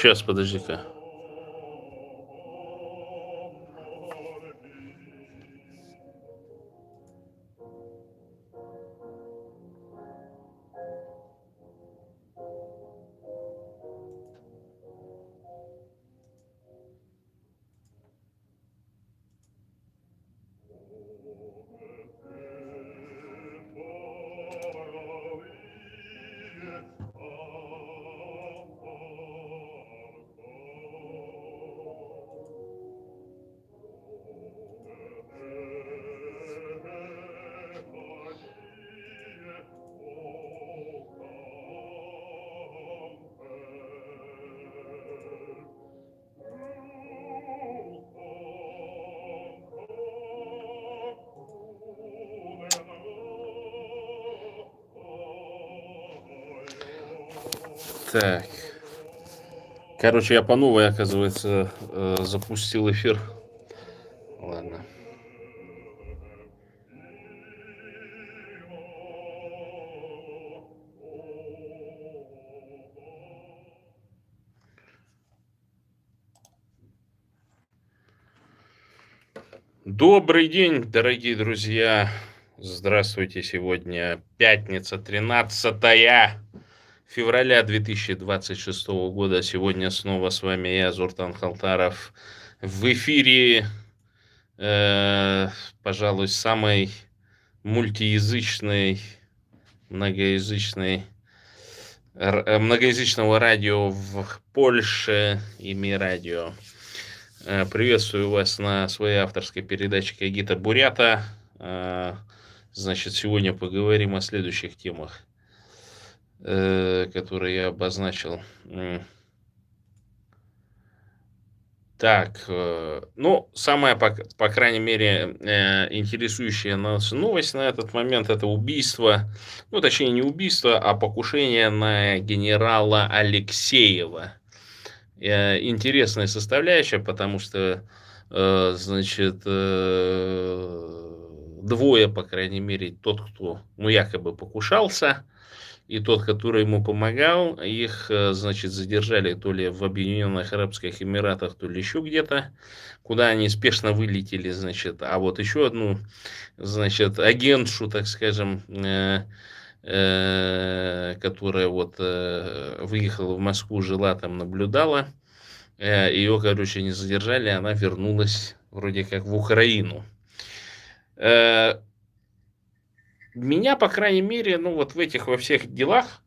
Сейчас, подожди-ка. Так. Короче, я по новой, оказывается, запустил эфир. Ладно. Добрый день, дорогие друзья. Здравствуйте. Сегодня пятница, 13 февраля 2026 года. Сегодня снова с вами я, Зуртан Халтаров. В эфире, пожалуй, самой мультиязычной, многоязычного радио в Польше, ими радио. Приветствую вас на своей авторской передаче Когито Бурята. Значит, сегодня поговорим о следующих темах, которые я обозначил. Так, самая, по крайней мере, интересующая нас новость на этот момент — это убийство, точнее, не убийство, а покушение на генерала Алексеева. Интересная составляющая, потому что, значит, двое, по крайней мере, тот, кто, якобы покушался, и тот, который ему помогал, их, значит, задержали то ли в Объединенных Арабских Эмиратах, то ли еще где-то, куда они спешно вылетели, значит. А вот еще одну, значит, агентшу, так скажем, которая вот выехала в Москву, жила там, наблюдала, ее, короче, не задержали, она вернулась вроде как в Украину. Меня, по крайней мере, вот во всех делах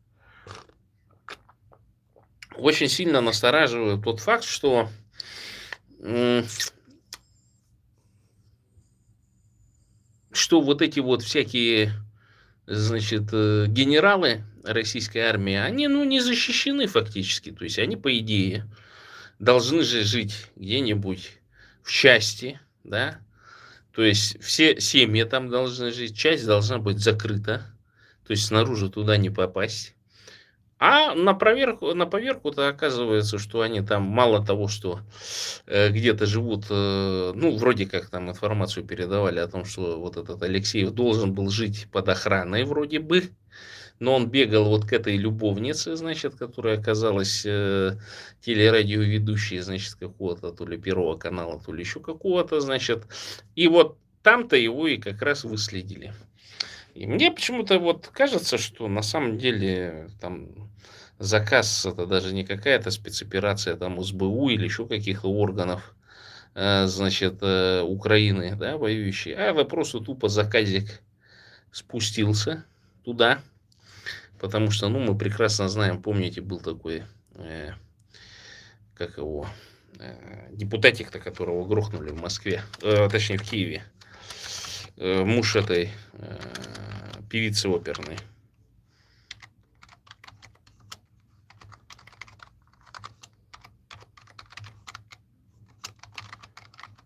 очень сильно настораживает тот факт, что вот эти вот всякие, значит, генералы российской армии, они, не защищены фактически. То есть они, по идее, должны же жить где-нибудь в части, да. То есть все семьи там должны жить, часть должна быть закрыта, то есть снаружи туда не попасть. А на поверку-то оказывается, что они там мало того, что где-то живут, вроде как там информацию передавали о том, что вот этот Алексеев должен был жить под охраной вроде бы, но он бегал вот к этой любовнице, значит, которая оказалась телерадиоведущей, значит, какого-то то ли Первого канала, то ли еще какого-то, значит. И вот там-то его и как раз выследили. И мне почему-то вот кажется, что на самом деле там заказ — это даже не какая-то спецоперация там СБУ или еще каких-то органов, значит, Украины, да, воюющей, а это просто тупо заказик спустился туда. Потому что, мы прекрасно знаем, помните, был такой, депутатик-то, которого грохнули в Москве, точнее в Киеве, муж этой певицы оперной.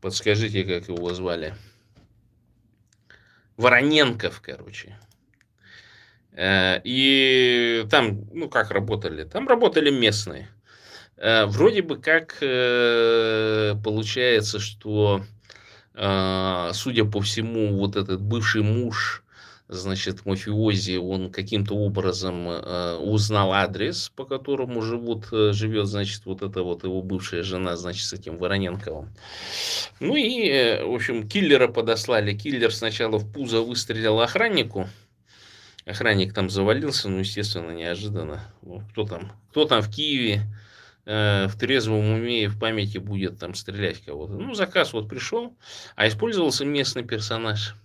Подскажите, как его звали? Вороненков, короче. И там, как работали? Там работали местные. Вроде бы как получается, что, судя по всему, вот этот бывший муж, значит, мафиози, он каким-то образом узнал адрес, по которому живет, значит, вот эта вот его бывшая жена, значит, с этим Вороненковым. Ну и, в общем, киллера подослали. Киллер сначала в пузо выстрелил охраннику. Охранник там завалился, ну, естественно, неожиданно. Ну, кто там в Киеве в трезвом уме и в памяти будет там стрелять кого-то. Ну, заказ вот пришел, а использовался местный персонаж.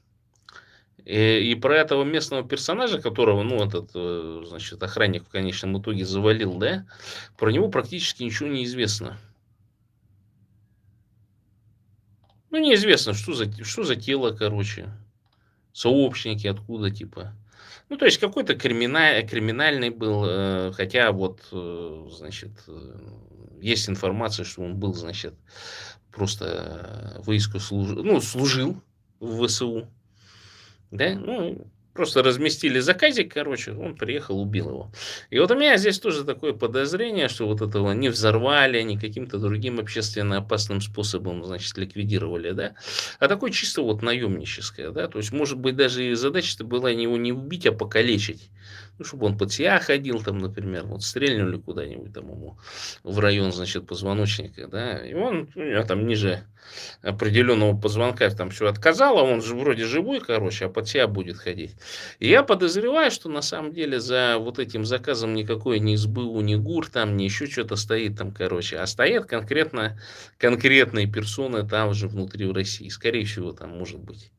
И про этого местного персонажа, которого, ну, этот, значит, охранник в конечном итоге завалил, да, про него практически ничего не известно. Ну, неизвестно, что за тело, короче, сообщники откуда, типа. Ну, то есть, какой-то криминальный был, хотя вот, значит, есть информация, что он был, значит, просто войску служил в ВСУ. Да, ну, просто разместили заказик, короче, он приехал, убил его. И вот у меня здесь тоже такое подозрение, что вот этого не взорвали, не каким-то другим общественно опасным способом, значит, ликвидировали, да, а такое чисто вот наемническое, да, то есть, может быть, даже и задача-то была его не убить, а покалечить. Ну, чтобы он под себя ходил, там, например, вот стрельнули куда-нибудь там ему в район, значит, позвоночника, да, и он, у него там ниже определенного позвонка там все отказало, он же вроде живой, короче, а под себя будет ходить. И я подозреваю, что на самом деле за вот этим заказом никакой ни СБУ, ни ГУР, там, ни еще что-то стоит там, короче, а стоят конкретные персоны там же внутри в России. Скорее всего, там может быть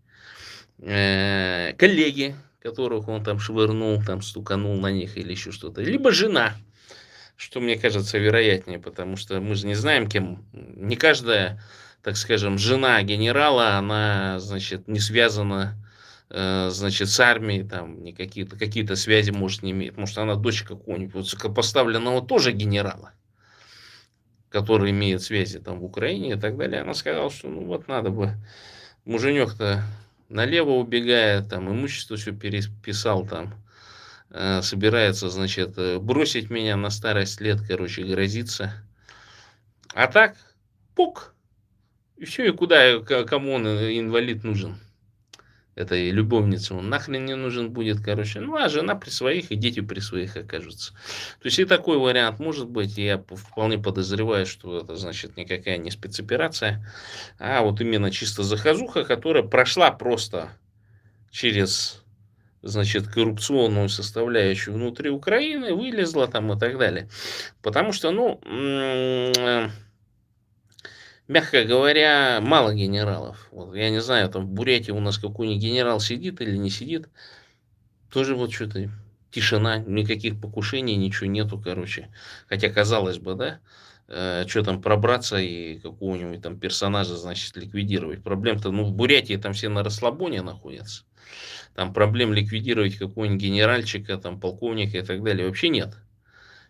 коллеги, которых он там швырнул, там стуканул на них или еще что-то. Либо жена, что мне кажется вероятнее, потому что мы же не знаем, кем. Не каждая, так скажем, жена генерала, она, значит, не связана, значит, с армией, там, какие-то связи, может, не имеет. Может, она дочь какого-нибудь высокопоставленного тоже генерала, который имеет связи там в Украине и так далее. Она сказала, что ну вот надо бы, муженек-то налево убегает, там, имущество все переписал, там, собирается, значит, бросить меня на старость лет, короче, грозится. А так, пук, и все, и куда, кому он, инвалид, нужен? Этой любовнице он нахрен не нужен будет, короче. Ну, а жена при своих, и дети при своих окажутся. То есть, и такой вариант может быть. Я вполне подозреваю, что это, значит, никакая не спецоперация, а вот именно чисто заказуха, которая прошла просто через, значит, коррупционную составляющую внутри Украины, вылезла там и так далее. Потому что, ну, мягко говоря, мало генералов. Вот, я не знаю, там в Бурятии у нас какой-нибудь генерал сидит или не сидит. Тоже вот что-то тишина, никаких покушений, ничего нету, короче. Хотя, казалось бы, да, что там пробраться и какого-нибудь там персонажа, значит, ликвидировать. Проблем-то, ну, в Бурятии там все на расслабоне находятся. Там проблем ликвидировать какого-нибудь генеральчика, там, полковника и так далее вообще нет.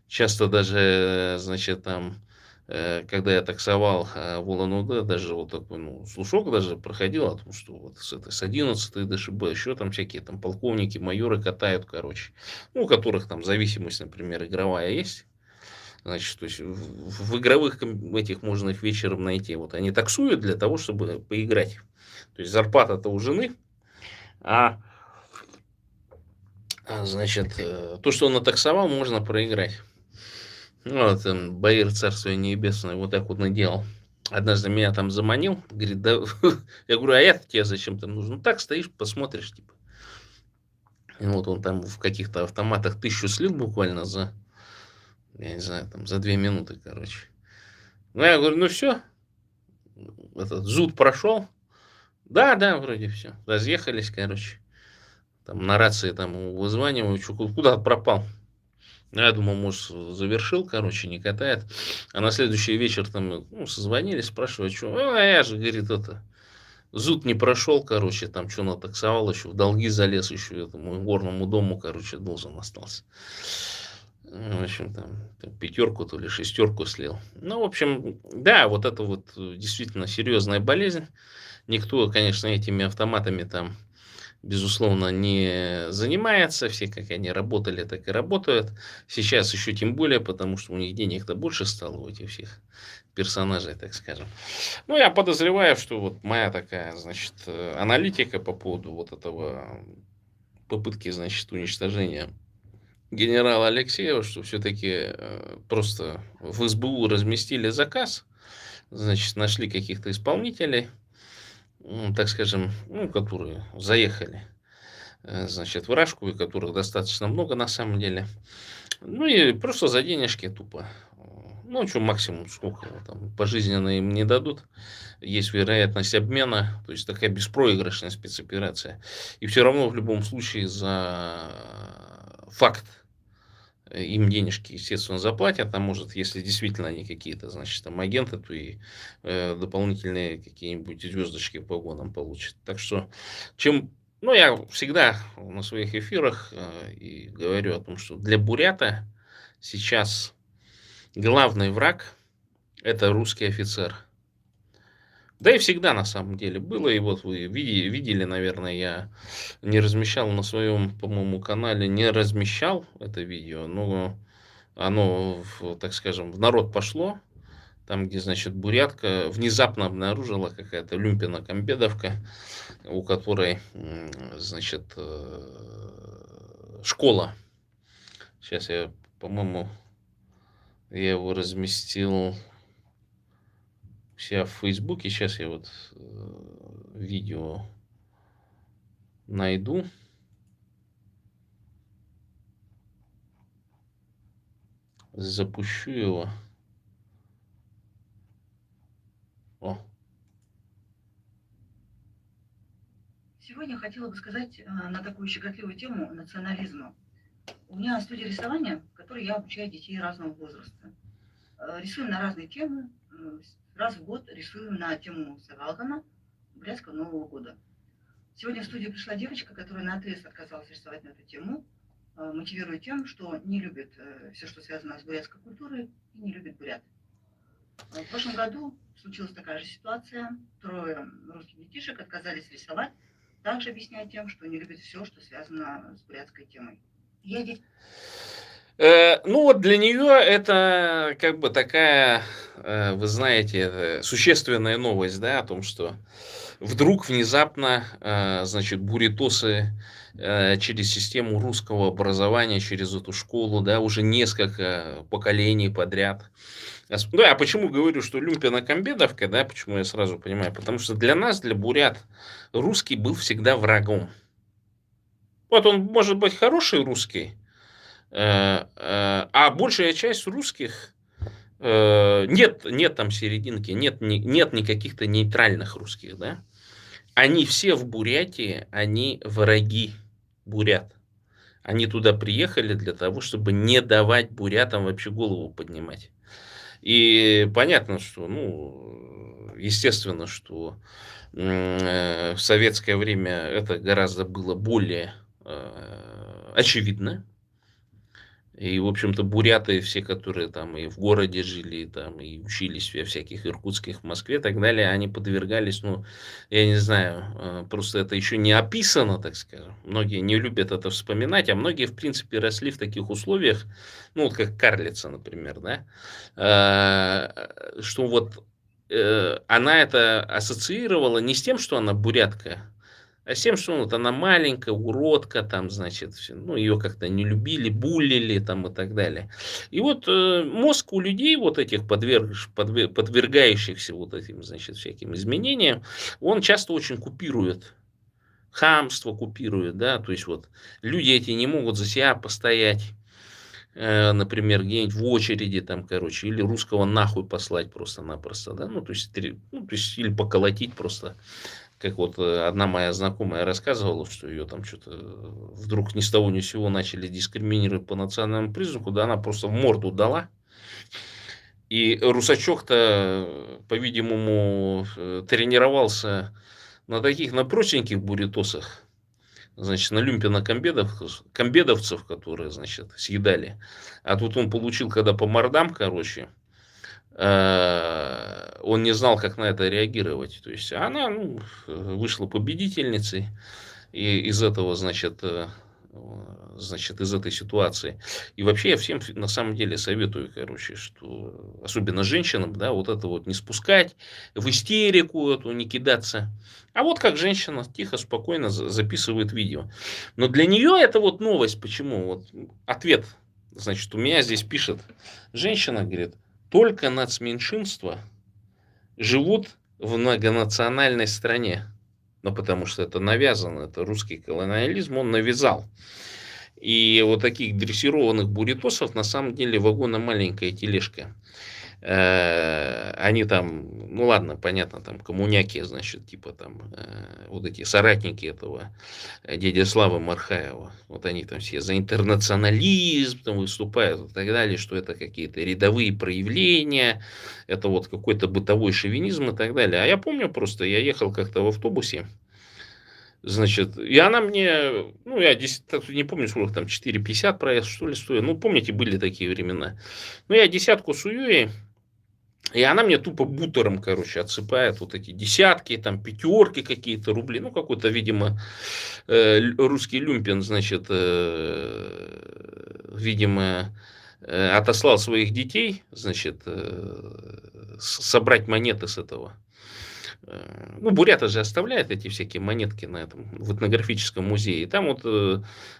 Часто даже, значит, там, когда я таксовал в Улан-Удэ, даже вот такой, ну, слушок даже проходил о том, что вот с 11 ДШБ еще там всякие там полковники, майоры катают, короче. Ну, у которых там зависимость, например, игровая есть. Значит, то есть в игровых этих можно их вечером найти. Вот они таксуют для того, чтобы поиграть. То есть зарплата-то у жены, а значит, то, что он натаксовал, можно проиграть. Ну, вот, Баир, царство небесное, вот так вот наделал. Однажды меня там заманил, говорит, да, я говорю, а я тебе зачем там нужен? Ну, так стоишь, посмотришь, типа. И вот он там в каких-то автоматах 1000 слил буквально я не знаю, там за 2 минуты, короче. Ну, я говорю, ну все, этот зуд прошел. Да, да, вроде все. Разъехались, короче. Там на рации там вызваниваю, куда пропал? Я думал, может, завершил, короче, не катает. А на следующий вечер там, ну, созвонились, спрашивают, что, а я же, говорит, это, зуд не прошел, короче, там что натаксовал еще, в долги залез еще этому горному дому, короче, должен остался. В общем, там 5 то ли 6 слил. Ну, в общем, да, вот это вот действительно серьезная болезнь. Никто, конечно, этими автоматами там, безусловно, не занимается. Все, как они работали, так и работают. Сейчас еще тем более, потому что у них денег-то больше стало у этих всех персонажей, так скажем. Ну, я подозреваю, что вот моя такая, значит, аналитика по поводу вот этого попытки, значит, уничтожения генерала Алексеева, что все-таки просто в СБУ разместили заказ, значит, нашли каких-то исполнителей, так скажем, ну, которые заехали, значит, в Рашку, и которых достаточно много на самом деле. Ну и просто за денежки тупо. Ну, что максимум, сколько там пожизненно им не дадут. Есть вероятность обмена, то есть такая беспроигрышная спецоперация. И все равно в любом случае за факт им денежки, естественно, заплатят, а может, если действительно они какие-то, значит, там агенты, то и дополнительные какие-нибудь звездочки по погонам получат. Так что, чем, ну, я всегда на своих эфирах и говорю о том, что для бурята сейчас главный враг – это русский офицер. Да и всегда на самом деле было. И вот вы видели, наверное, я не размещал на своем, по-моему, канале, не размещал это видео, но оно, так скажем, в народ пошло. Там, где, значит, бурятка внезапно обнаружила какая-то люмпина-комбедовка, у которой, значит, школа. Сейчас я, по-моему, я его разместил у себя в Фейсбуке. Сейчас я вот видео найду. Запущу его. О. Сегодня хотела бы сказать на такую щекотливую тему национализма. У меня студия рисования, в которой я обучаю детей разного возраста. Рисуем на разные темы. Раз в год рисуем на тему Савалгана, Бурятского Нового года. Сегодня в студию пришла девочка, которая наотрез отказалась рисовать на эту тему, мотивируя тем, что не любит все, что связано с бурятской культурой, и не любит бурят. В прошлом году случилась такая же ситуация. 3 русских детишек отказались рисовать, также объясняя тем, что не любят все, что связано с бурятской темой. Ну вот для нее это как бы такая, вы знаете, существенная новость, да, о том, что вдруг внезапно, значит, бурятосы через систему русского образования, через эту школу, да, уже несколько поколений подряд. Да, а почему говорю, что люмпина-комбедовка, да, почему я сразу понимаю? Потому что для нас, для бурят, русский был всегда врагом. Вот он может быть хороший русский, а большая часть русских нет там серединки, нет никаких-то нейтральных русских, да? Они все в Бурятии, они враги бурят. Они туда приехали для того, чтобы не давать бурятам вообще голову поднимать. И понятно, что, ну, естественно, что в советское время это гораздо было более очевидно. И, в общем-то, буряты все, которые там и в городе жили, там, и учились в всяких иркутских, в Москве и так далее, они подвергались, ну, я не знаю, просто это еще не описано, так скажем. Многие не любят это вспоминать, а многие, в принципе, росли в таких условиях, ну, вот как Карлица, например, да, что вот она это ассоциировала не с тем, что она бурятка, а с тем, что вот она маленькая, уродка, там, значит, ну, ее как-то не любили, буллили, там, и так далее. И вот мозг у людей, вот этих подвергающихся вот этим, значит, всяким изменениям, он часто очень купирует. Хамство купирует, да, то есть вот люди эти не могут за себя постоять, например, где-нибудь в очереди, там, короче, или русского нахуй послать просто-напросто, да, ну, то есть или поколотить просто. Как вот одна моя знакомая рассказывала, что ее там что-то вдруг ни с того ни с сего начали дискриминировать по национальному признаку, да она просто в морду дала. И Русачок-то, по-видимому, тренировался на таких, на простеньких бурятосах, значит, на люмпина-комбедовцев, которые, значит, съедали. А тут он получил, когда по мордам, короче, он не знал, как на это реагировать. То есть она, ну, вышла победительницей. И из этого, значит, значит, из этой ситуации. И вообще я всем на самом деле советую, короче, что особенно женщинам, да, вот это вот не спускать в истерику эту, не кидаться. А вот как женщина тихо, спокойно записывает видео. Но для нее это вот новость. Почему? Вот ответ. Значит, у меня здесь пишет женщина, говорит, только нацменьшинства живут в многонациональной стране. Ну, потому что это навязано, это русский колониализм, он навязал. И вот таких дрессированных буритосов на самом деле вагона маленькая тележка. Они там, ну ладно, понятно, там коммуняки, значит, типа там вот эти соратники этого дяди Славы Мархаева. Вот они там все за интернационализм там выступают и так далее, что это какие-то рядовые проявления, это вот какой-то бытовой шовинизм и так далее. А я помню просто, я ехал как-то в автобусе, значит, и она мне, ну, я не помню, сколько там, 4,50 проезд, что ли, стоит. Ну, помните, были такие времена. Ну, я десятку сую ей, и она мне тупо бутером, короче, отсыпает вот эти десятки, там, пятерки какие-то, рубли. Ну, какой-то, видимо, русский люмпен, значит, видимо, отослал своих детей, значит, собрать монеты с этого. Ну, буряты же оставляют эти всякие монетки на этом, в этнографическом музее. И там вот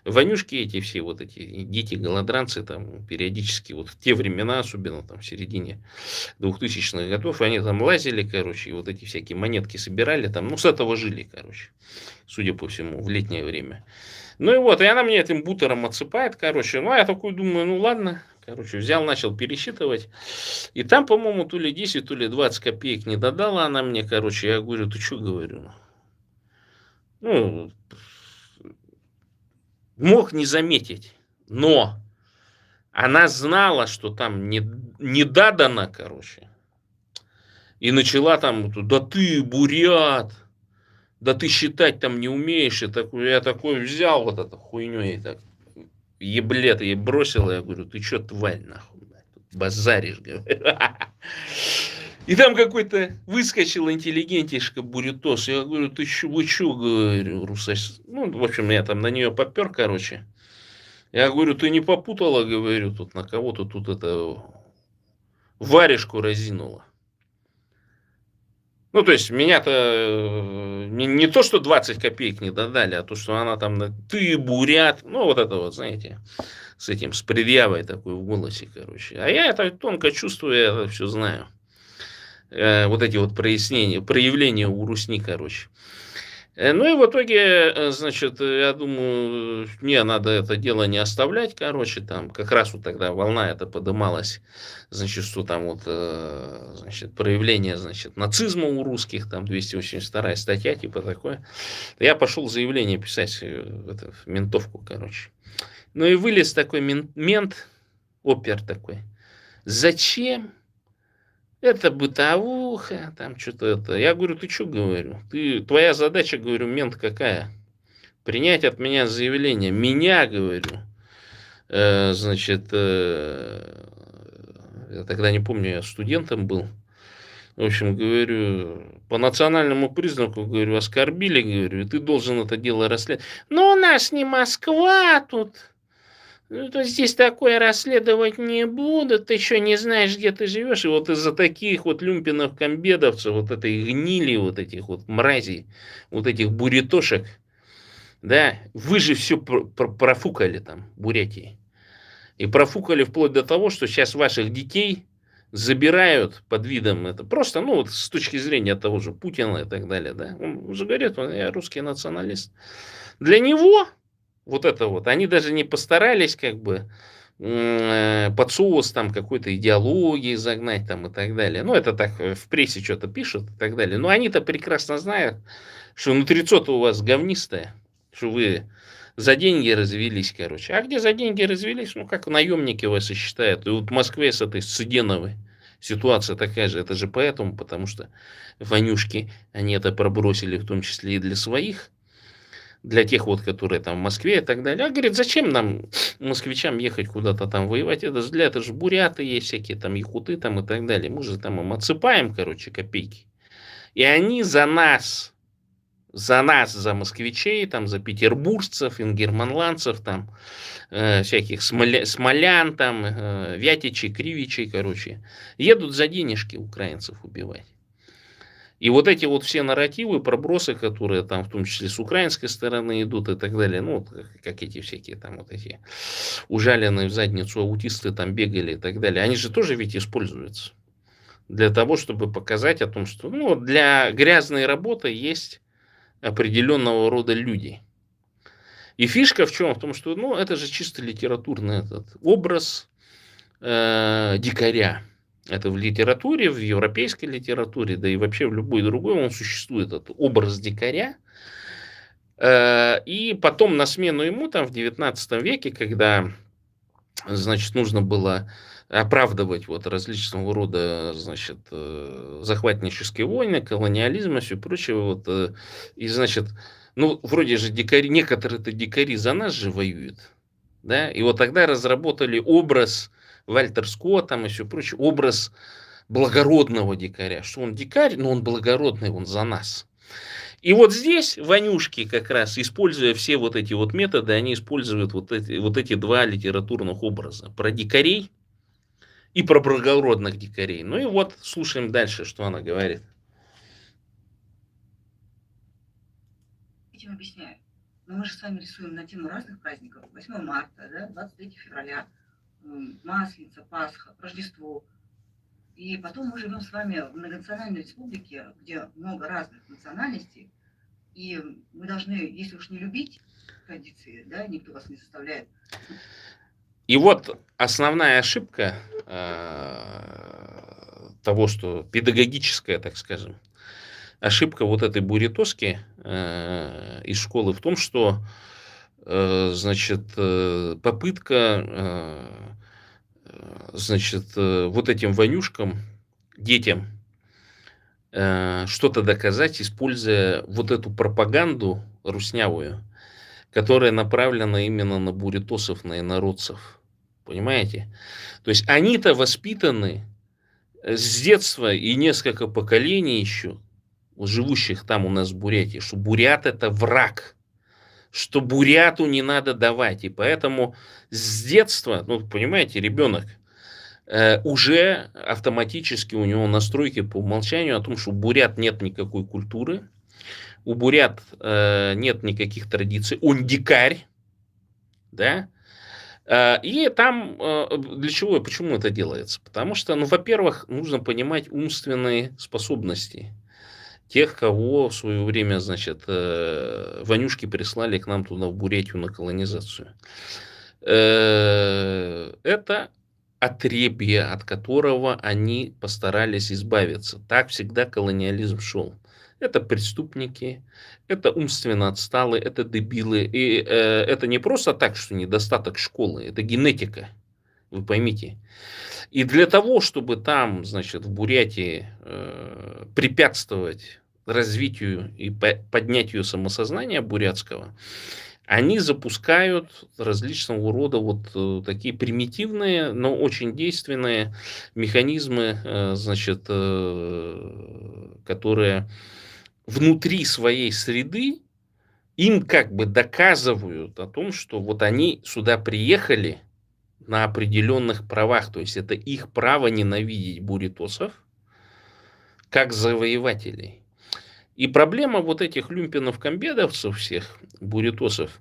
вонюшки эти все, вот эти дети-голодранцы, там периодически, вот в те времена, особенно там в середине 2000-х годов, они там лазили, короче, и вот эти всякие монетки собирали там, ну, с этого жили, короче, судя по всему, в летнее время. Ну и вот, и она мне этим бутером отсыпает, короче. Ну, а я такой думаю, ну ладно. Короче, взял, начал пересчитывать. И там, по-моему, то ли 10, то ли 20 копеек не додала она мне, короче. Я говорю, ты что, говорю? Ну, мог не заметить. Но она знала, что там не дадано, короче. И начала там, да ты бурят, да ты считать там не умеешь. И такой, я такой взял вот эту хуйню и так еблет ей бросил. Я говорю, ты что, тварь, нахуй, базаришь, говорю. И там какой-то выскочил интеллигентишка буритос. Я говорю, ты что, вы что, говорю, русаш. Ну, в общем, я там на нее попер, короче. Я говорю, ты не попутала, говорю, тут на кого-то тут это варежку разинула. Ну, то есть, меня-то не то, что 20 копеек не додали, а то, что она там, ты бурят, ну, вот это вот, знаете, с этим, с предъявой такой в голосе, короче. А я это тонко чувствую, я это все знаю. Вот эти вот проявления у русни, короче. Ну и в итоге, значит, я думаю, не, надо это дело не оставлять, короче, там как раз вот тогда волна эта подымалась, значит, что там вот, значит, проявление, значит, нацизма у русских, там 282 статья, типа такое. Я пошел заявление писать в ментовку, короче. Ну и вылез такой мент, опер такой. Зачем? Это бытовуха, там что-то это. Я говорю, ты что, говорю? Твоя задача, говорю, мент какая? Принять от меня заявление. Меня, говорю, значит, я тогда не помню, я студентом был. В общем, говорю, по национальному признаку, говорю, оскорбили, говорю, и ты должен это дело расследовать. Но у нас не Москва тут. Ну, то здесь такое расследовать не будут, ты еще не знаешь, где ты живешь. И вот из-за таких вот люмпинов, комбедовцев, вот этой гнили, вот этих вот мразей, вот этих буритошек, да, вы же все профукали там, Бурятии. И профукали вплоть до того, что сейчас ваших детей забирают под видом это. Просто, ну, вот с точки зрения того же Путина и так далее, да. Он уже говорит, я русский националист. Для него вот это вот, они даже не постарались как бы под соус там какой-то идеологии загнать там и так далее. Ну, это так в прессе что-то пишут и так далее. Но они-то прекрасно знают, что внутрицо-то у вас говнистое, что вы за деньги развелись, короче. А где за деньги развелись, ну, как наемники вас и считают. И вот в Москве с этой Цыденовой ситуация такая же. Это же поэтому, потому что вонюшки, они это пробросили в том числе и для своих, для тех вот, которые там в Москве и так далее. А говорит, зачем нам, москвичам, ехать куда-то там воевать? Это же буряты есть всякие, там якуты там и так далее. Мы же там им отсыпаем, короче, копейки. И они за нас, за нас, за москвичей, там, за петербуржцев, ингерманландцев, там, всяких смолян, там, вятичей, кривичей, короче, едут за денежки украинцев убивать. И вот эти вот все нарративы, пробросы, которые там в том числе с украинской стороны идут и так далее, ну, как эти всякие там вот эти ужаленные в задницу аутисты там бегали и так далее, они же тоже ведь используются для того, чтобы показать о том, что ну, для грязной работы есть определенного рода люди. И фишка в чем? В том, что ну, это же чисто литературный этот образ дикаря. Это в литературе, в европейской литературе, да и вообще в любой другой он существует, этот образ дикаря. И потом на смену ему там в 19 веке, когда, значит, нужно было оправдывать вот различного рода, значит, захватнические войны, колониализм и все прочее, вот, и, значит, ну, вроде же дикари, некоторые-то дикари за нас же воюют, да, и вот тогда разработали образ Вальтер Скотт, там и все прочее, образ благородного дикаря, что он дикарь, но он благородный, он за нас. И вот здесь ванюшки как раз, используя все вот эти вот методы, они используют вот эти два литературных образа. Про дикарей и про благородных дикарей. Ну и вот слушаем дальше, что она говорит. Этим объясняю. Но мы же с вами рисуем на тему разных праздников. 8 марта, да, 23 февраля, Масленица, Пасха, Рождество. И потом мы живем с вами в многонациональной республике, где много разных национальностей. И мы должны, если уж не любить традиции, да, никто вас не заставляет. И вот основная ошибка того, что педагогическая, так скажем, ошибка вот этой буритоски из школы в том, что, значит, попытка, значит, вот этим вонюшкам, детям, что-то доказать, используя вот эту пропаганду руснявую, которая направлена именно на буритосов, на инородцев. Понимаете? То есть они-то воспитаны с детства и несколько поколений еще, живущих там у нас в Бурятии, что бурят это враг, что буряту не надо давать. И поэтому с детства, ну, понимаете, ребенок уже автоматически у него настройки по умолчанию о том, что у бурят нет никакой культуры, у бурят нет никаких традиций, он дикарь, да, и там для чего и почему это делается? Потому что, ну, во-первых, нужно понимать умственные способности тех, кого в свое время, значит, вонюшки прислали к нам туда, в Бурятию, на колонизацию. Это отребье, от которого они постарались избавиться. Так всегда колониализм шел. Это преступники, это умственно отсталые, это дебилы. И это не просто так, что недостаток школы, это генетика, вы поймите. И для того, чтобы там, значит, в Бурятии препятствовать развитию и поднятию самосознания бурятского, они запускают различного рода вот такие примитивные, но очень действенные механизмы, значит, которые внутри своей среды им как бы доказывают о том, что вот они сюда приехали на определенных правах, то есть это их право ненавидеть буритосов как завоевателей. И проблема вот этих люмпинов-комбедовцев всех, буритосов,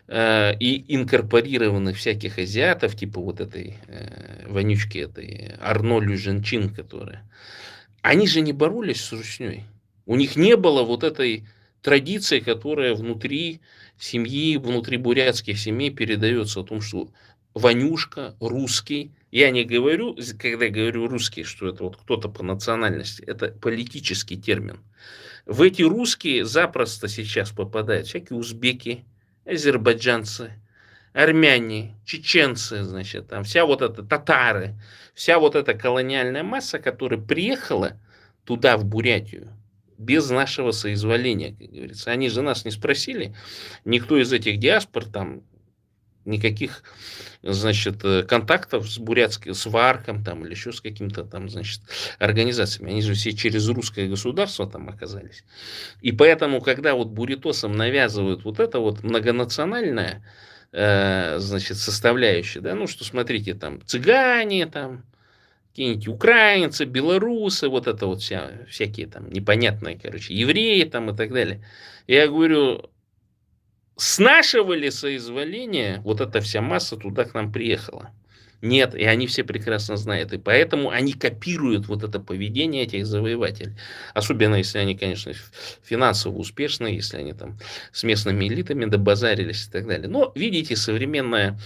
и инкорпорированных всяких азиатов, типа вот этой вонючки, этой Арно Люженчин, которая, они же не боролись с русней. У них не было вот этой традиции, которая внутри семьи, внутри бурятских семей передается о том, что вонюшка, русский. Я не говорю, когда говорю русский, что это вот кто-то по национальности. Это политический термин. В эти русские запросто сейчас попадают всякие узбеки, азербайджанцы, армяне, чеченцы, значит, там вся вот эта татары, вся вот эта колониальная масса, которая приехала туда, в Бурятию, без нашего соизволения, как говорится. Они же нас не спросили, никто из этих диаспор там никаких, значит, контактов с бурятским, с ВАРКом там или еще с каким-то там, значит, организациями. Они же все через русское государство там оказались. И поэтому, когда вот бурятосам навязывают вот это вот многонациональное, значит, составляющее, да, ну, что, смотрите, там, цыгане, там, какие-нибудь украинцы, белорусы, вот это вот всякие там непонятные, короче, евреи там и так далее. Я говорю, с нашего ли соизволения вот эта вся масса туда к нам приехала? Нет, и они все прекрасно знают. И поэтому они копируют вот это поведение этих завоевателей. Особенно, если они, конечно, финансово успешные, если они там с местными элитами добазарились и так далее. Но, видите, современное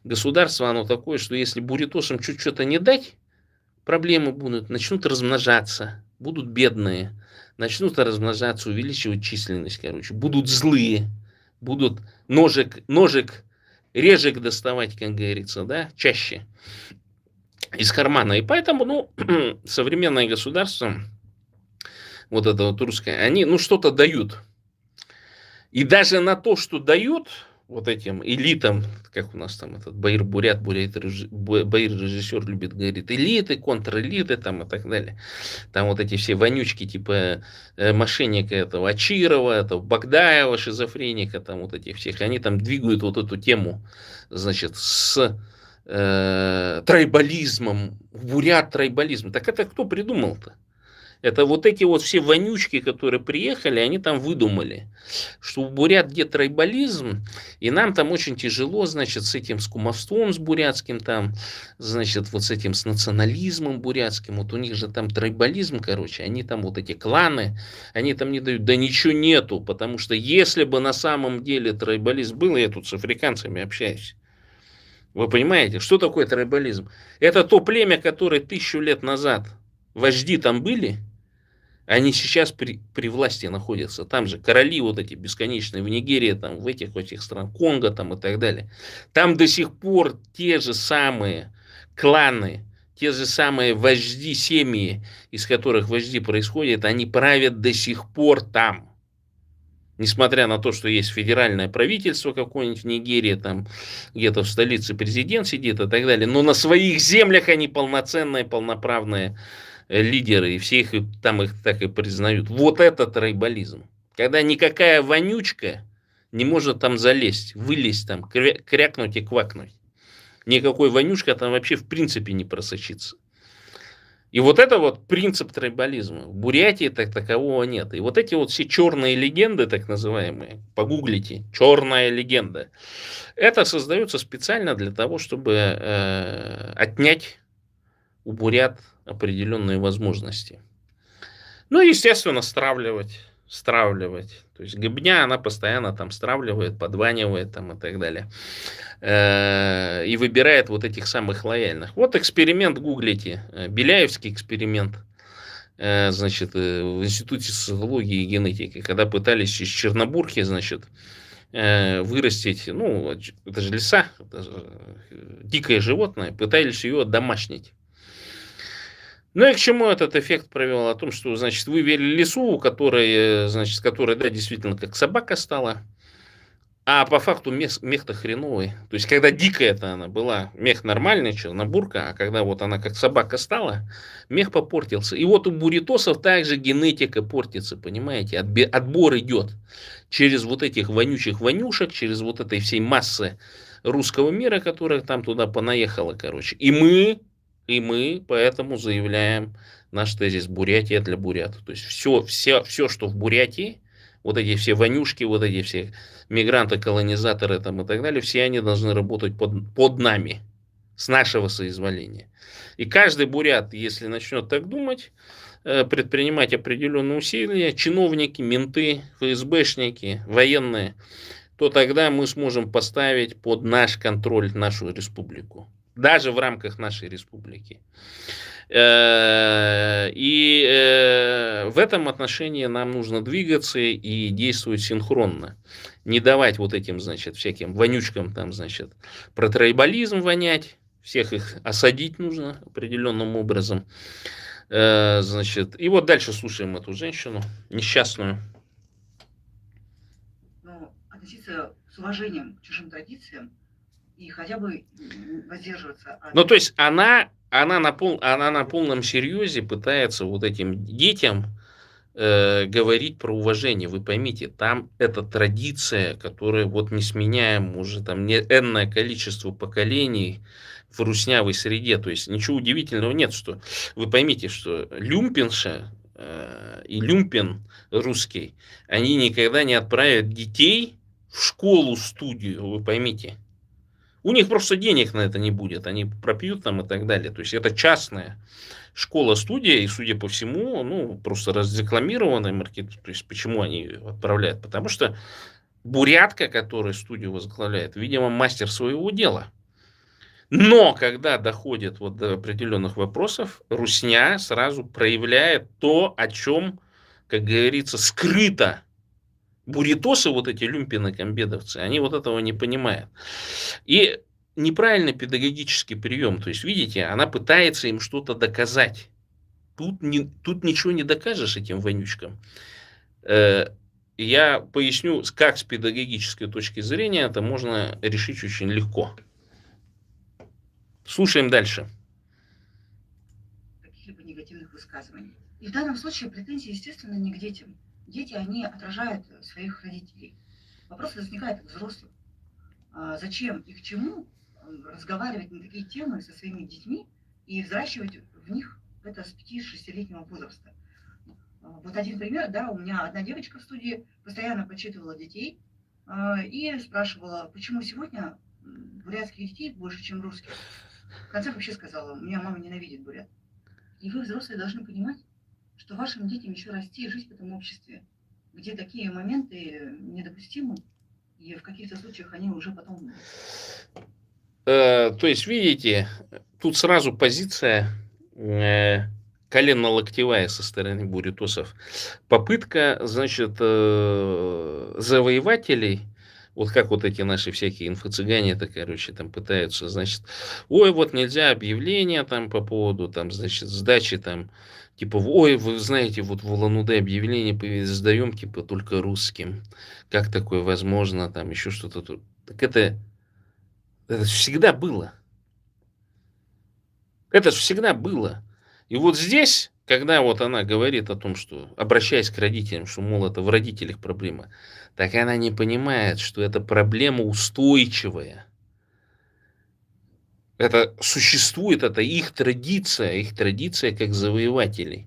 государство, оно такое, что если бурятосам чуть что-то не дать, проблемы будут, начнут размножаться, будут бедные, начнут размножаться, увеличивать численность, короче, будут злые, будут ножик, режек доставать, как говорится, да, чаще из кармана. И поэтому, ну, современное государство, вот это вот русское, они, ну, что-то дают. И даже на то, что дают вот этим элитам, как у нас там этот Баир-Бурят, Баир-режиссер любит, говорит, элиты, контрэлиты там и так далее. Там вот эти все вонючки, типа мошенника этого Ачирова, этого Багдаева, шизофреника, там вот этих всех, они там двигают вот эту тему, значит, с трайбализмом, бурят трайбализм. Так это кто придумал-то? Это вот эти вот все вонючки, которые приехали, они там выдумали, что у бурят где трайбализм, и нам там очень тяжело, значит, с этим, с кумовством, с бурятским там, значит, вот с этим, с национализмом бурятским, вот у них же там трайбализм, короче, они там вот эти кланы, они там не дают, да ничего нету, потому что если бы на самом деле трайбализм был, я тут с африканцами общаюсь, вы понимаете, что такое трайбализм? Это то племя, которое 1000 лет назад вожди там были, они сейчас при власти находятся. Там же короли вот эти бесконечные в Нигерии, там, в этих странах, Конго там, и так далее. Там до сих пор те же самые кланы, те же самые вожди, семьи, из которых вожди происходят, они правят до сих пор там. Несмотря на то, что есть федеральное правительство какое-нибудь в Нигерии, там где-то в столице президент сидит и так далее, но на своих землях они полноценные, полноправные лидеры, и все их там их так и признают. Вот это трайбализм. Когда никакая вонючка не может там залезть, вылезть там, крякнуть и квакнуть. Никакой вонючка там вообще в принципе не просочится. И вот это вот принцип трайбализма. В Бурятии так такового нет. И вот эти вот все черные легенды, так называемые, погуглите, черная легенда, это создается специально для того, чтобы отнять у бурят определенные возможности. Ну, естественно, стравливать. То есть гыбня, она постоянно там стравливает, подванивает там и так далее. И выбирает вот этих самых лояльных. Вот эксперимент гуглите. Беляевский эксперимент. Значит, в Институте социологии и генетики. Когда пытались из чернобурки, значит, вырастить, ну, это же лиса, это же дикое животное, пытались ее одомашнить. Ну и к чему этот эффект привел? О том, что, значит, вывели лису, которая, значит, которая, да, действительно, как собака стала, а по факту мех-то хреновый. То есть, когда дикая-то она была, мех нормальный, чернобурка, а когда вот она как собака стала, мех попортился. И вот у бурятосов также генетика портится, понимаете? Отбор идет через вот этих вонючих вонюшек, через вот этой всей массы русского мира, которая там туда понаехала, короче. И мы поэтому заявляем наш тезис: Бурятия для бурят. То есть все, что в Бурятии, вот эти все вонюшки, вот эти все мигранты, колонизаторы там и так далее, все они должны работать под нами, с нашего соизволения. И каждый бурят, если начнет так думать, предпринимать определенные усилия, чиновники, менты, ФСБшники, военные, то тогда мы сможем поставить под наш контроль нашу республику. Даже в рамках нашей республики. И в этом отношении нам нужно двигаться и действовать синхронно. Не давать вот этим, значит, всяким вонючкам там, значит, про трайбализм вонять. Всех их осадить нужно определенным образом. Значит, и вот дальше слушаем эту женщину несчастную. Но относиться с уважением к чужим традициям и хотя бы воздерживаться от... Ну, то есть она на полном серьезе пытается вот этим детям говорить про уважение. Вы поймите, там это традиция, которая вот несменяема уже там не энное количество поколений в руснявой среде. То есть ничего удивительного нет, что вы поймите, что люмпенша и люмпен русский, они никогда не отправят детей в школу-студию, вы поймите. У них просто денег на это не будет, они пропьют там и так далее. То есть это частная школа-студия, и, судя по всему, ну, просто разрекламированная маркетинг. То есть почему они ее отправляют? Потому что бурятка, которая студию возглавляет, видимо, мастер своего дела. Но когда доходит вот до определенных вопросов, русня сразу проявляет то, о чем, как говорится, скрыто. Буритосы, вот эти люмпины-комбедовцы, они вот этого не понимают. И неправильный педагогический прием. То есть, видите, она пытается им что-то доказать. Тут ничего не докажешь этим вонючкам. Я поясню, как с педагогической точки зрения это можно решить очень легко. Слушаем дальше. Каких-либо негативных высказываний. И в данном случае претензии, естественно, не к детям. Дети, они отражают своих родителей. Вопрос возникает к взрослым. Зачем и к чему разговаривать на такие темы со своими детьми и взращивать в них это с 5-6-летнего возраста? Вот один пример, да, у меня одна девочка в студии постоянно подсчитывала детей и спрашивала, почему сегодня бурятских детей больше, чем русских. В конце вообще сказала, у меня мама ненавидит бурят. И вы, взрослые, должны понимать, что вашим детям еще расти и жить в этом обществе, где такие моменты недопустимы, и в каких-то случаях они уже потом... То есть, видите, тут сразу позиция коленно-локтевая со стороны буритосов. Попытка, значит, завоевателей, вот как вот эти наши всякие инфо-цыгане, это, короче, там пытаются, значит, ой, вот нельзя объявление там по поводу, там, значит, сдачи там, типа, ой, вы знаете, вот в Улан-Удэ объявление появилось, сдаем, типа, только русским. Как такое возможно, там, еще что-то тут. Так это всегда было. Это же всегда было. И вот здесь, когда вот она говорит о том, что, обращаясь к родителям, что, мол, это в родителях проблема, так она не понимает, что это проблема устойчивая. Это существует, это их традиция как завоевателей.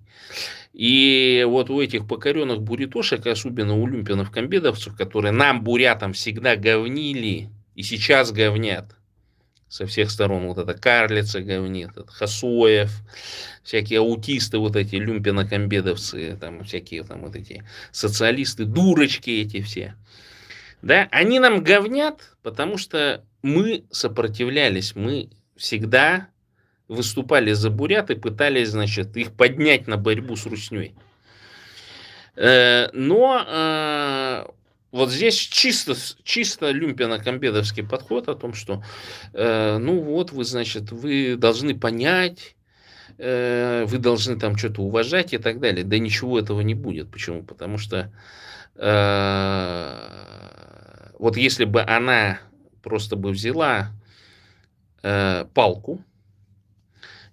И вот у этих покоренных буритошек, особенно у люмпинов-комбедовцев, которые нам, бурятам, всегда говнили и сейчас говнят со всех сторон, вот это Карлица говнит, это Хасоев, всякие аутисты, вот эти люмпино-комбедовцы, там всякие там вот эти социалисты, дурочки эти все. Да, они нам говнят, потому что мы сопротивлялись, мы всегда выступали за бурят и пытались, значит, их поднять на борьбу с русней. Но вот здесь чисто люмпино-комбедовский подход о том, что, ну вот, вы, значит, вы должны понять, вы должны там что-то уважать и так далее. Да ничего этого не будет. Почему? Потому что вот если бы она просто бы взяла палку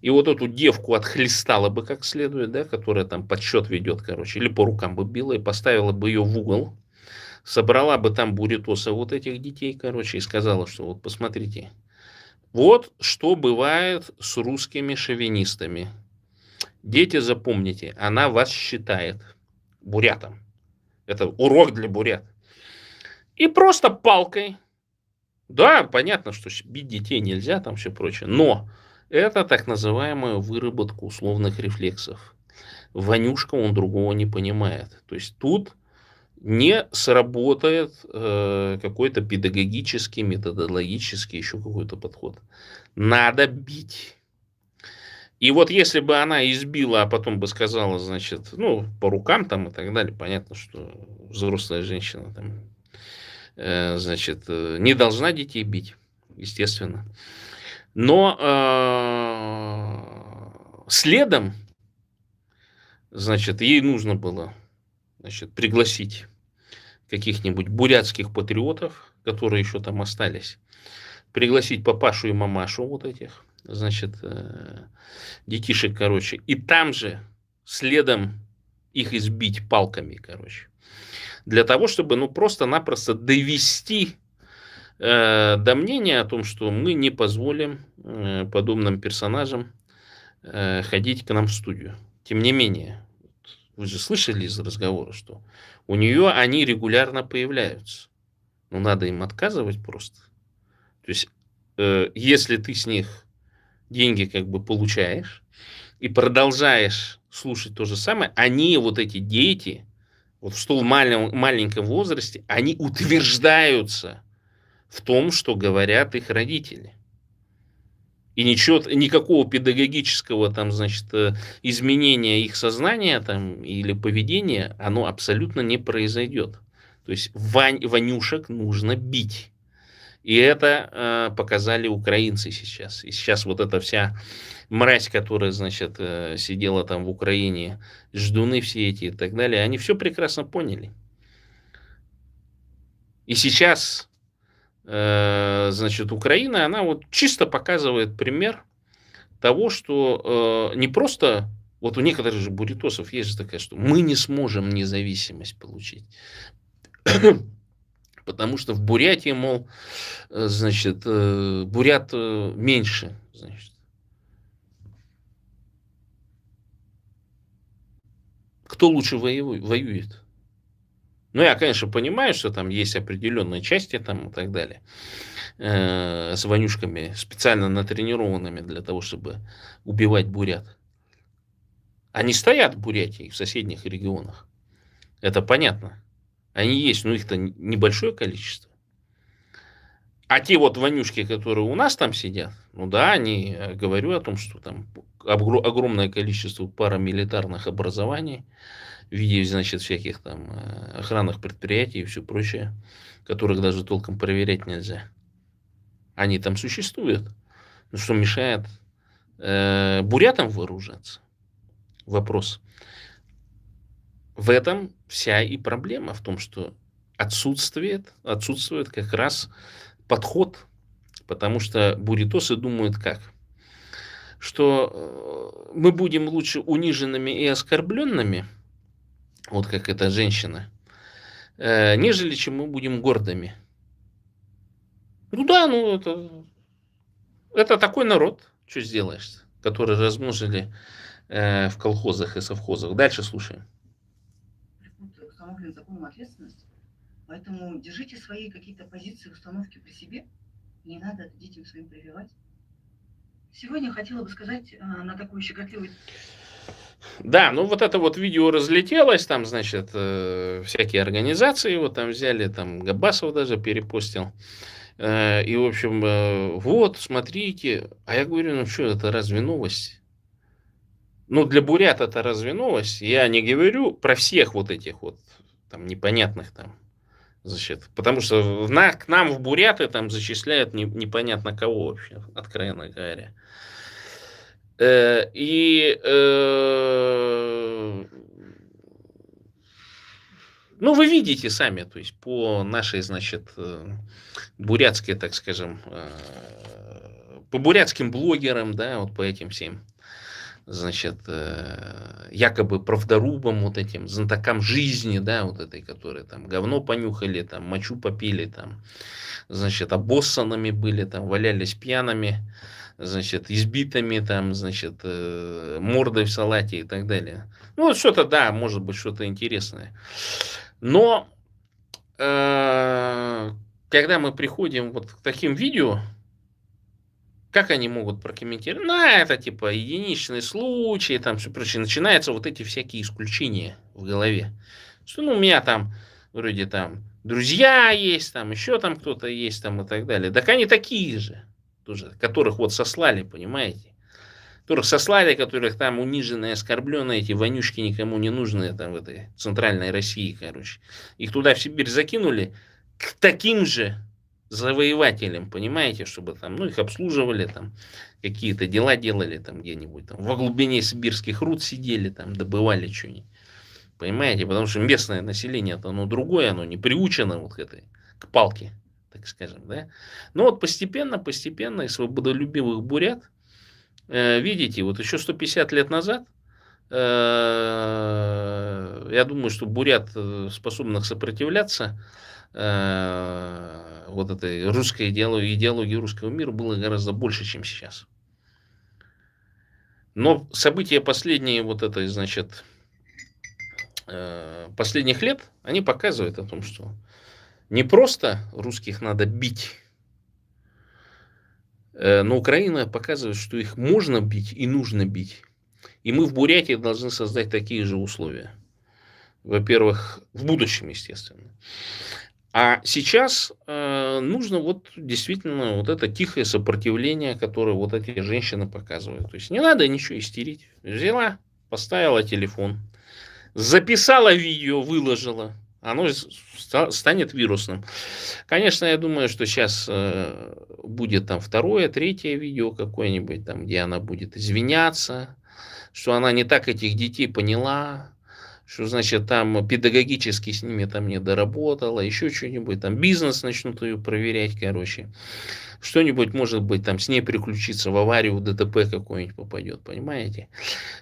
и вот эту девку отхлестала бы как следует, да, которая там подсчет ведет, короче, или по рукам бы била и поставила бы ее в угол, собрала бы там буритоса вот этих детей, короче, и сказала, что вот посмотрите, вот что бывает с русскими шовинистами. Дети, запомните, она вас считает бурятом. Это урок для бурят. И просто палкой. Да, понятно, что бить детей нельзя, там все прочее, но это так называемая выработка условных рефлексов. Ванюшка, он другого не понимает. То есть тут не сработает какой-то педагогический, методологический, еще какой-то подход. Надо бить. И вот если бы она избила, а потом бы сказала, значит, ну, по рукам там и так далее, понятно, что взрослая женщина там, значит, не должна детей бить, естественно. Но следом, значит, ей нужно было, значит, пригласить каких-нибудь бурятских патриотов, которые еще там остались, пригласить папашу и мамашу вот этих, значит, детишек, короче, и там же следом их избить палками, короче. Для того, чтобы, ну, просто-напросто довести до мнения о том, что мы не позволим подобным персонажам ходить к нам в студию. Тем не менее, вы же слышали из разговора, что у нее они регулярно появляются. Ну, надо им отказывать просто. То есть, если ты с них деньги как бы получаешь и продолжаешь слушать то же самое, они, вот эти дети, вот в столь маленьком возрасте, они утверждаются в том, что говорят их родители. И ничего, никакого педагогического там, значит, изменения их сознания там, или поведения, оно абсолютно не произойдет. То есть Ванюшек нужно бить. И это показали украинцы сейчас. И сейчас вот эта вся мразь, которая, значит, сидела там в Украине, ждуны все эти и так далее, они все прекрасно поняли. И сейчас, значит, Украина, она вот чисто показывает пример того, что не просто, вот у некоторых же буритосов есть же такая, что мы не сможем независимость получить. Потому что в Бурятии, мол, значит, бурят меньше, значит. Кто лучше воюет? Ну, я, конечно, понимаю, что там есть определенные части там и так далее, с вонюшками, специально натренированными для того, чтобы убивать бурят. Они стоят в Бурятии, в соседних регионах. Это понятно. Они есть, но их-то небольшое количество. А те вот вонюшки, которые у нас там сидят, ну да, они, говорю о том, что там огромное количество парамилитарных образований в виде, значит, всяких там охранных предприятий и все прочее, которых даже толком проверять нельзя. Они там существуют. Ну что мешает бурятам вооружаться? Вопрос. В этом вся и проблема, в том, что отсутствует как раз подход, потому что буритосы думают как? Что мы будем лучше униженными и оскорбленными, вот как эта женщина, нежели чем мы будем гордыми. Ну да, ну это такой народ, что сделаешь, который размножили в колхозах и совхозах. Дальше слушаем. Установлен законом ответственность, поэтому держите свои какие-то позиции, установки при себе, не надо это детям своим прививать. Сегодня хотела бы сказать на такую щекотливую... Да, ну вот это вот видео разлетелось, там, значит, всякие организации его там взяли, там Габасов даже перепостил. И, в общем, вот, смотрите. А я говорю, ну что, это разве новость? Ну, для бурят это разве новость? Я не говорю про всех вот этих вот там непонятных там, значит, потому что к нам в буряты там зачисляют непонятно кого вообще, откровенно говоря. Ну, вы видите сами, то есть по нашей, значит, бурятской, так скажем, по бурятским блогерам, да, вот по этим всем, значит, якобы правдорубам, вот этим знатокам жизни, да, вот этой, которые там говно понюхали, там мочу попили, там, значит, обоссанными были, там, валялись пьяными, значит, избитыми, там, значит, мордой в салате и так далее. Ну, вот что-то, да, может быть, что-то интересное. Но, когда мы приходим вот к таким видео, как они могут прокомментировать? Ну, это типа единичный случай, там все прочее. Начинаются вот эти всякие исключения в голове. Что, ну, у меня там вроде там друзья есть, там еще там кто-то есть, там и так далее. Так они такие же, тоже, которых вот сослали, понимаете? Которых сослали, которых там униженные, оскорбленные, эти вонючки никому не нужные там в этой центральной России, короче. Их туда в Сибирь закинули к таким же завоевателям, понимаете, чтобы там, ну, их обслуживали, там, какие-то дела делали там где-нибудь, там, во глубине сибирских руд сидели, там, добывали что-нибудь. Понимаете, потому что местное население-то, оно другое, оно не приучено вот к этой, к палке, так скажем, да. Но вот постепенно, постепенно из свободолюбивых бурят, видите, вот еще 150 лет назад, я думаю, что бурят, способных сопротивляться вот этой русской идеологии русского мира, было гораздо больше, чем сейчас. Но события последние вот этой, значит, последних лет, они показывают о том, что не просто русских надо бить, но Украина показывает, что их можно бить и нужно бить. И мы в Бурятии должны создать такие же условия. Во-первых, в будущем, естественно. А сейчас нужно вот действительно вот это тихое сопротивление, которое вот эти женщины показывают. То есть не надо ничего истерить. Взяла, поставила телефон, записала видео, выложила. Оно станет вирусным. Конечно, я думаю, что сейчас будет там второе, третье видео какое-нибудь, там, где она будет извиняться, что она не так этих детей поняла, что, значит, там педагогически с ними там не доработала, еще что-нибудь, там бизнес начнут ее проверять, короче. Что-нибудь, может быть, там с ней приключиться, в аварию, в ДТП какой-нибудь попадет, понимаете?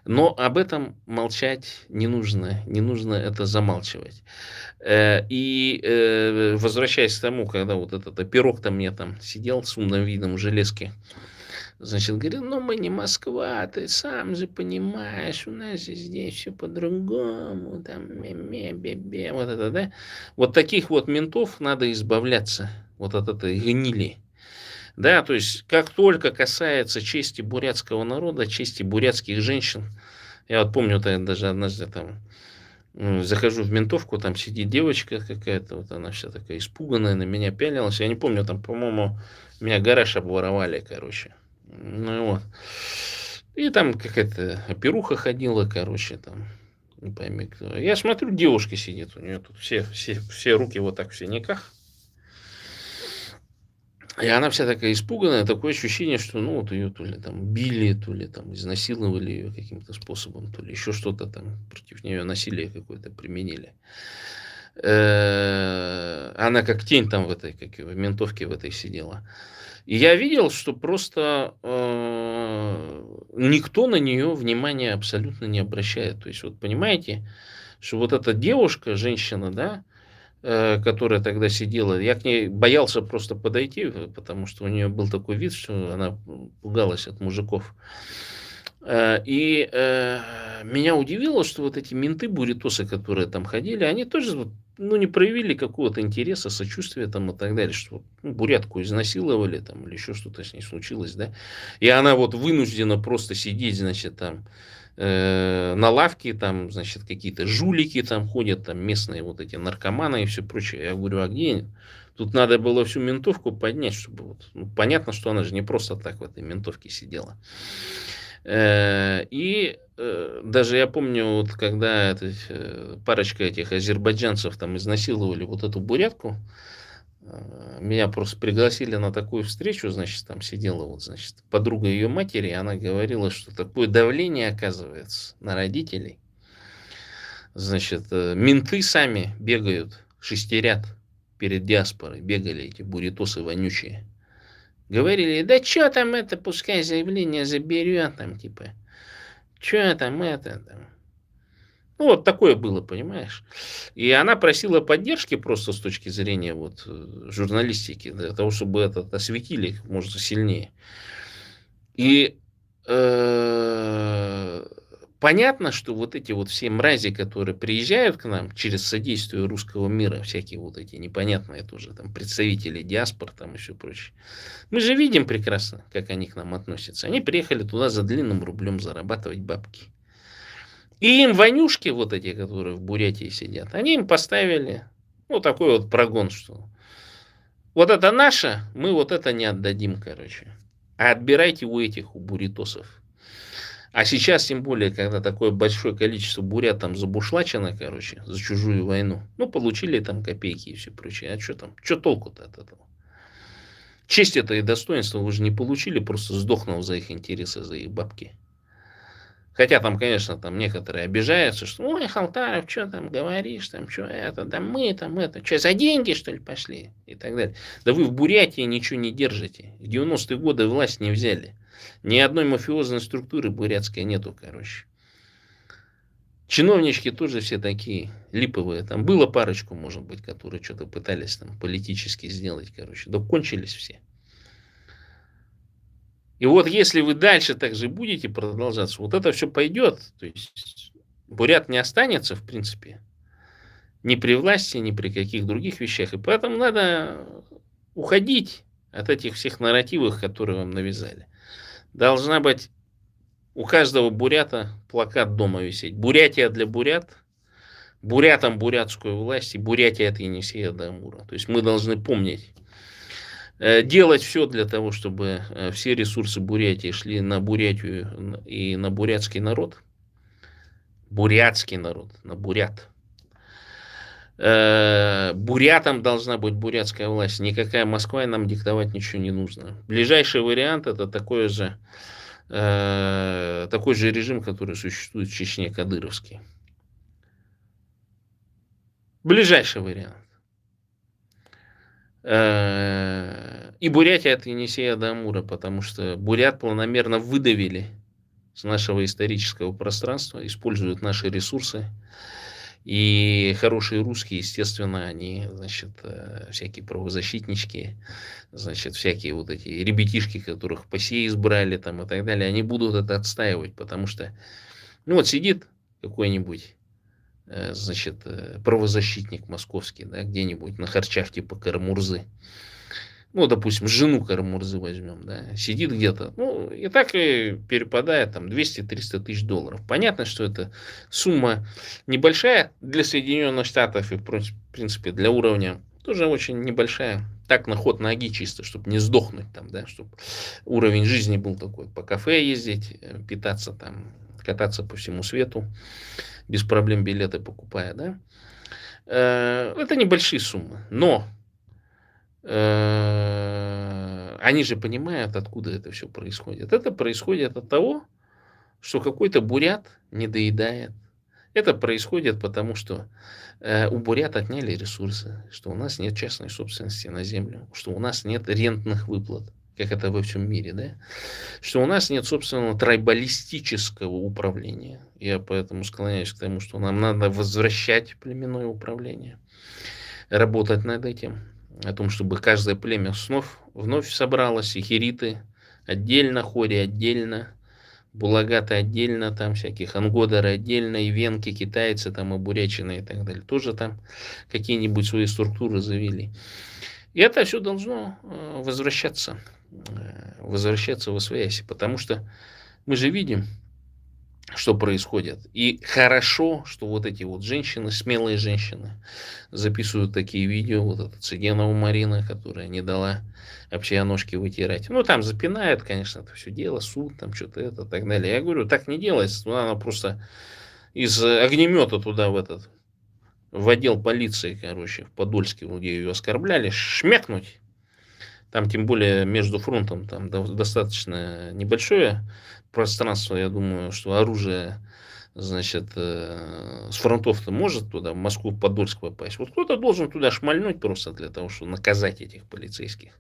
Но об этом молчать не нужно это замалчивать. И возвращаясь к тому, когда вот этот оперок там мне там сидел с умным видом в железке, значит, говорил, ну мы не Москва, ты сам же понимаешь, у нас же здесь все по-другому, там, бе-бе, вот это, да? Вот таких вот ментов надо избавляться, вот от этой гнили. Да, то есть, как только касается чести бурятского народа, чести бурятских женщин, я вот помню, даже однажды там захожу в ментовку, там сидит девочка какая-то, вот она вся такая испуганная, на меня пялилась, я не помню, там, по-моему, меня гараж обворовали, короче. Ну и вот. И там какая-то оперуха ходила, короче, там, не пойми кто. Я смотрю, девушка сидит, у нее тут все руки вот так в синяках. И она вся такая испуганная, такое ощущение, что ну вот ее то ли там били, то ли там изнасиловали ее каким-то способом, то ли еще что-то там против нее насилие какое-то применили. Она как тень там в этой, как в ментовке в этой сидела. И я видел, что просто никто на нее внимания абсолютно не обращает. То есть, вот понимаете, что вот эта девушка, женщина, да, которая тогда сидела, я к ней боялся просто подойти, потому что у нее был такой вид, что она пугалась от мужиков. И меня удивило, что вот эти менты, бурятосы, которые там ходили, они тоже ну, не проявили какого-то интереса, сочувствия там и так далее, что ну, бурятку изнасиловали там или еще что-то с ней случилось, да, и она вот вынуждена просто сидеть, значит, там на лавке, там, значит, какие-то жулики там ходят, там местные вот эти наркоманы и все прочее. Я говорю, а где? Тут надо было всю ментовку поднять, чтобы вот, ну, понятно, что она же не просто так в этой ментовке сидела. И даже я помню, вот когда парочка этих азербайджанцев там изнасиловали вот эту бурятку, меня просто пригласили на такую встречу, значит, там сидела вот, значит, подруга ее матери, и она говорила, что такое давление оказывается на родителей. Значит, менты сами бегают, шестерят перед диаспорой, бегали эти бурятосы вонючие. Говорили, да что там это, пускай заявление заберет, там, типа, что там это, там. Ну, вот такое было, понимаешь. И она просила поддержки просто с точки зрения вот, журналистики, для того, чтобы это осветили как можно сильнее. И понятно, что вот эти вот все мрази, которые приезжают к нам через содействие русского мира, всякие вот эти непонятные тоже там представители диаспор там и все прочее. Мы же видим прекрасно, как они к нам относятся. Они приехали туда за длинным рублем зарабатывать бабки. И им вонюшки вот эти, которые в Бурятии сидят, они им поставили ну такой вот прогон, что вот это наше, мы вот это не отдадим, короче. А отбирайте у этих, у бурятосов. А сейчас, тем более, когда такое большое количество бурят там забушлачено, короче, за чужую войну, ну, получили там копейки и все прочее. А что там? Что толку-то от этого? Честь это и достоинство вы же не получили, просто сдохнув за их интересы, за их бабки. Хотя там, конечно, там некоторые обижаются, что ой, Халтаров, что там говоришь, там что это, да мы там это, что за деньги что ли пошли и так далее. Да вы в Бурятии ничего не держите. В 90-е годы власть не взяли. Ни одной мафиозной структуры бурятской нету, короче. Чиновнички тоже все такие липовые. Там было парочку, может быть, которые что-то пытались там политически сделать, короче. Да кончились все. И вот если вы дальше так же будете продолжаться, вот это все пойдет. То есть бурят не останется, в принципе, ни при власти, ни при каких других вещах. И поэтому надо уходить от этих всех нарративов, которые вам навязали. Должна быть у каждого бурята плакат дома висеть. Бурятия для бурят, бурятам бурятскую власть, и Бурятия от Енисея до Амура. То есть мы должны помнить, делать все для того, чтобы все ресурсы Бурятии шли на Бурятию и на бурятский народ. Бурятский народ, на бурят. Бурятам должна быть бурятская власть. Никакая Москва нам диктовать ничего не нужно. Ближайший вариант это такой же режим, который существует в Чечне, кадыровский. Ближайший вариант. И Бурятия от Енисея до Амура, потому что бурят планомерно выдавили с нашего исторического пространства, используют наши ресурсы. И хорошие русские, естественно, они, значит, всякие правозащитнички, значит, всякие вот эти ребятишки, которых по сей избрали там и так далее, они будут это отстаивать, потому что, ну вот сидит какой-нибудь, значит, правозащитник московский, да, где-нибудь на харчах типа Карамурзы, ну, допустим, жену Карамурзы возьмем, да, сидит где-то, ну, и так и перепадает там 200-300 тысяч долларов. Понятно, что это сумма небольшая для Соединенных Штатов и, в принципе, для уровня тоже очень небольшая. Так на ход ноги чисто, чтобы не сдохнуть там, да, чтобы уровень жизни был такой, по кафе ездить, питаться там, кататься по всему свету, без проблем билеты покупая, да. Это небольшие суммы, но они же понимают, откуда это все происходит. Это происходит от того, что какой-то бурят не доедает. Это происходит потому, что у бурят отняли ресурсы, что у нас нет частной собственности на землю, что у нас нет рентных выплат, как это во всем мире, да? Что у нас нет собственного трайбалистического управления. Я поэтому склоняюсь к тому, что нам надо возвращать племенное управление, работать над этим. О том, чтобы каждое племя вновь собралось, и хириты отдельно, хори отдельно, булагаты отдельно, там всяких ангодары отдельно, и венки, китайцы, там, и бурячины и так далее, тоже там какие-нибудь свои структуры завели. И это все должно возвращаться в освояси, потому что мы же видим, что происходит. И хорошо, что вот эти вот женщины, смелые женщины, записывают такие видео. Вот эта Цыгенова Марина, которая не дала вообще ножки вытирать. Ну, там запинают, конечно, это все дело, суд, там что-то это, так далее. Я говорю, так не делается. Она просто из огнемета туда в отдел полиции, короче, в Подольске, где ее оскорбляли, шмякнуть. Там, тем более, между фронтом там достаточно небольшое пространство. Я думаю, что оружие, значит, с фронтов-то может туда, в Москву, в Подольск попасть. Вот кто-то должен туда шмальнуть просто для того, чтобы наказать этих полицейских,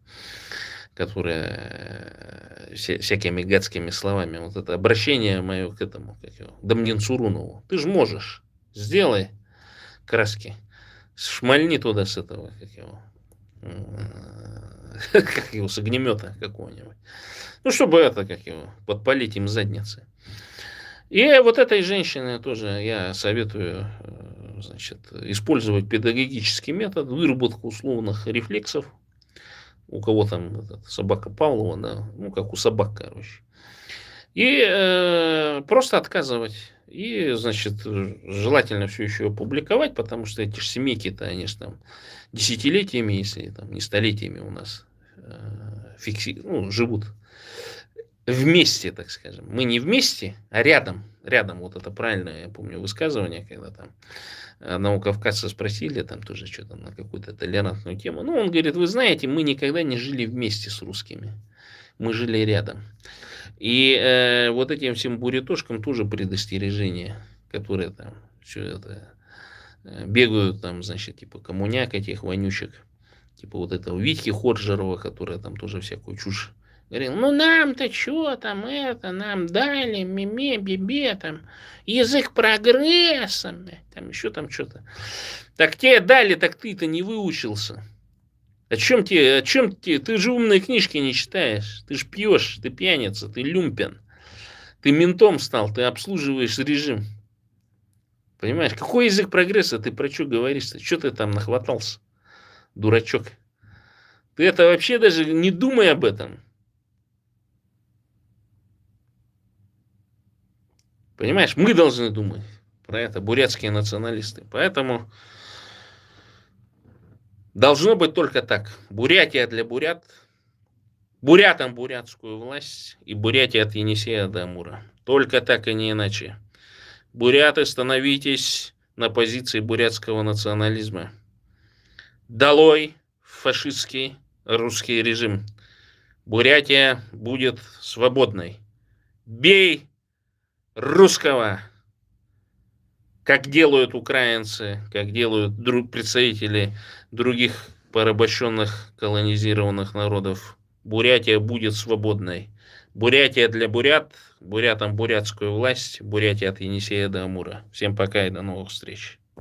которые всякими гадскими словами. Вот это обращение мое к этому, Дамнин-Сурунову. Ты же можешь. Сделай краски. Шмальни туда с этого, с огнемета какого-нибудь. Ну, чтобы это, подпалить им задницы. И вот этой женщине тоже я советую, значит, использовать педагогический метод, выработку условных рефлексов. У кого там собака Павлова, да, ну, как у собак, короче. И просто отказывать. И, значит, желательно все еще опубликовать, потому что эти же семейки-то, они же там десятилетиями, если там не столетиями у нас живут вместе, так скажем. Мы не вместе, а рядом. Рядом, вот это правильное, я помню, высказывание, когда там одного кавказца спросили, там тоже что-то на какую-то толерантную тему. Ну, он говорит, вы знаете, мы никогда не жили вместе с русскими. Мы жили рядом. И вот этим всем бурятошкам тоже предостережение, которые там все это бегают там, значит, типа коммуняк этих вонючек, типа вот этого Витьки Ходжерова, которая там тоже всякую чушь говорил, ну нам-то что там это, нам дали, меме, бебе, там, язык прогресса, там еще там что-то. Так тебе дали, так ты-то не выучился. О чем тебе, ты же умные книжки не читаешь, ты ж пьешь, ты пьяница, ты люмпен, ты ментом стал, ты обслуживаешь режим. Понимаешь, какой язык прогресса, ты про что говоришь-то, что ты там нахватался, дурачок? Ты это вообще даже не думай об этом. Понимаешь, мы должны думать про это, бурятские националисты. Поэтому должно быть только так. Бурятия для бурят, бурятам бурятскую власть и Бурятия от Енисея до Амура. Только так и не иначе. Буряты, становитесь на позиции бурятского национализма. Долой фашистский русский режим. Бурятия будет свободной. Бей русского, как делают украинцы, как делают представители других порабощенных колонизированных народов. Бурятия будет свободной. Бурятия для бурят, бурятам бурятскую власть, Бурятия от Енисея до Амура. Всем пока и до новых встреч.